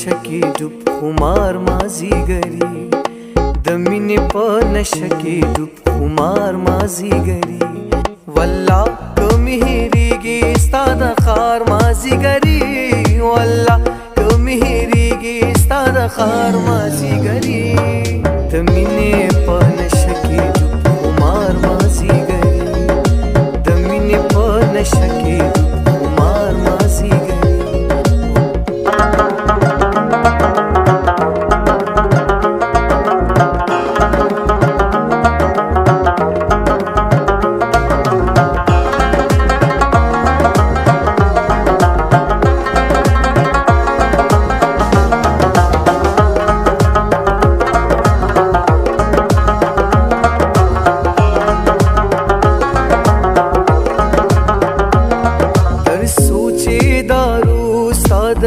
नशकी डुब खुमार माजी गरी दमिने प नशकी डुब खुमार माजी गरी वल्ला कमिहिरीगी स्तादा खार माजी गरी वल्ला कमिहिरीगी स्तादा खार माजी गरी दमिने प नशकी डुब खुमार माजी गरी दमिने प नशकी डुब खुमार माजी गरी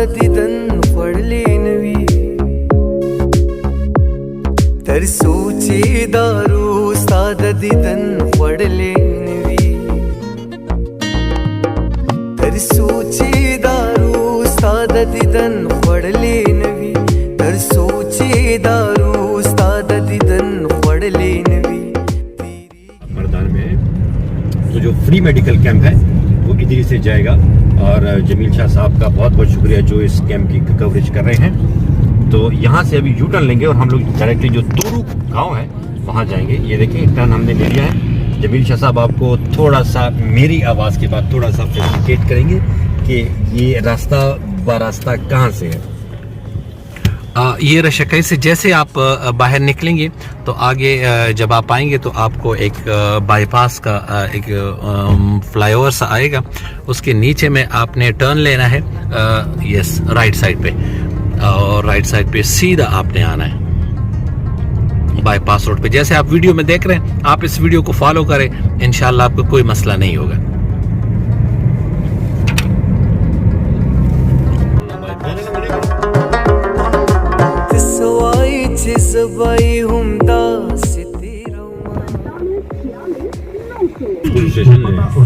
दिदन पड़ले नवी तर सोचे दारू साद दिदन पड़ले नवी तर सोचे दारू साद दिदन पड़ले नवी तर सोचे दारू साद दिदन पड़ले नवी। मर्दान में तो जो फ्री मेडिकल कैंप है वो इधर से जाएगा और जमील शाह साहब का बहुत बहुत शुक्रिया जो इस कैंप की कवरेज कर रहे हैं। तो यहाँ से अभी यू टर्न लेंगे और हम लोग डायरेक्टली जो तोरू गांव है वहाँ जाएंगे। ये देखिए टर्न हमने ले लिया है। जमील शाह साहब आपको थोड़ा सा मेरी आवाज़ के बाद थोड़ा सा फैसिलिटेट करेंगे कि ये रास्ता बारास्ता कहाँ से है। ये रशकई से जैसे आप बाहर निकलेंगे तो आगे जब आप आएंगे तो आपको एक बाईपास का एक फ्लाईओवर सा आएगा, उसके नीचे में आपने टर्न लेना है यस राइट साइड पे, और राइट साइड पे सीधा आपने आना है बाईपास रोड पे। जैसे आप वीडियो में देख रहे हैं, आप इस वीडियो को फॉलो करें, इंशाल्लाह आपको कोई मसला नहीं होगा।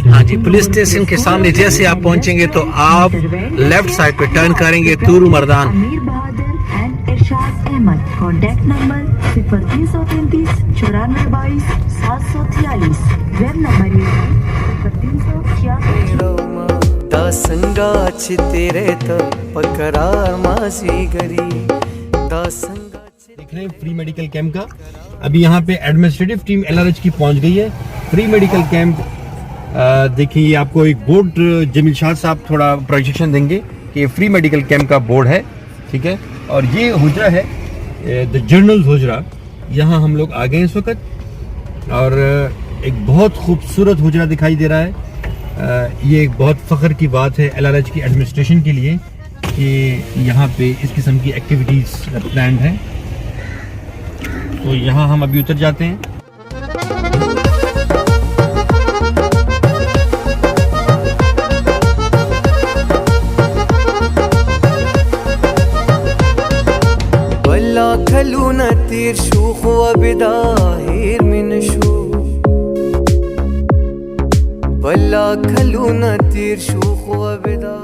हाँ जी, पुलिस स्टेशन के सामने जैसे आप पहुंचेंगे तो आप लेफ्ट साइड पे टर्न करेंगे Toru Mardan. Contact number 0333 9422 743, web number 366 दासंगा चितेरे तो पकरार मासी गरी दासंगा। देख रहे हैं फ्री मेडिकल कैंप का। अभी यहाँ पे एडमिनिस्ट्रेटिव टीम एलआरएच की पहुंच गई है। फ्री मेडिकल कैंप देखिए, आपको एक बोर्ड जमील शाह साहब थोड़ा प्रोजेक्शन देंगे कि फ्री मेडिकल कैंप का बोर्ड है, ठीक है। और ये हुजरा है द जर्नल हुजरा, यहाँ हम लोग आ गए इस वक्त और एक बहुत खूबसूरत हुजरा दिखाई दे रहा है। ये एक बहुत फ़ख्र की बात है एलआरएच की एडमिनिस्ट्रेशन के लिए कि यहाँ पे इस किस्म की एक्टिविटीज़ प्लान्ड हैं। तो यहाँ हम अभी उतर जाते हैं। बल्ला खलूना तीर शूख व बिदाहिर min शू बल्ला खलूना तीर शूख व बिदा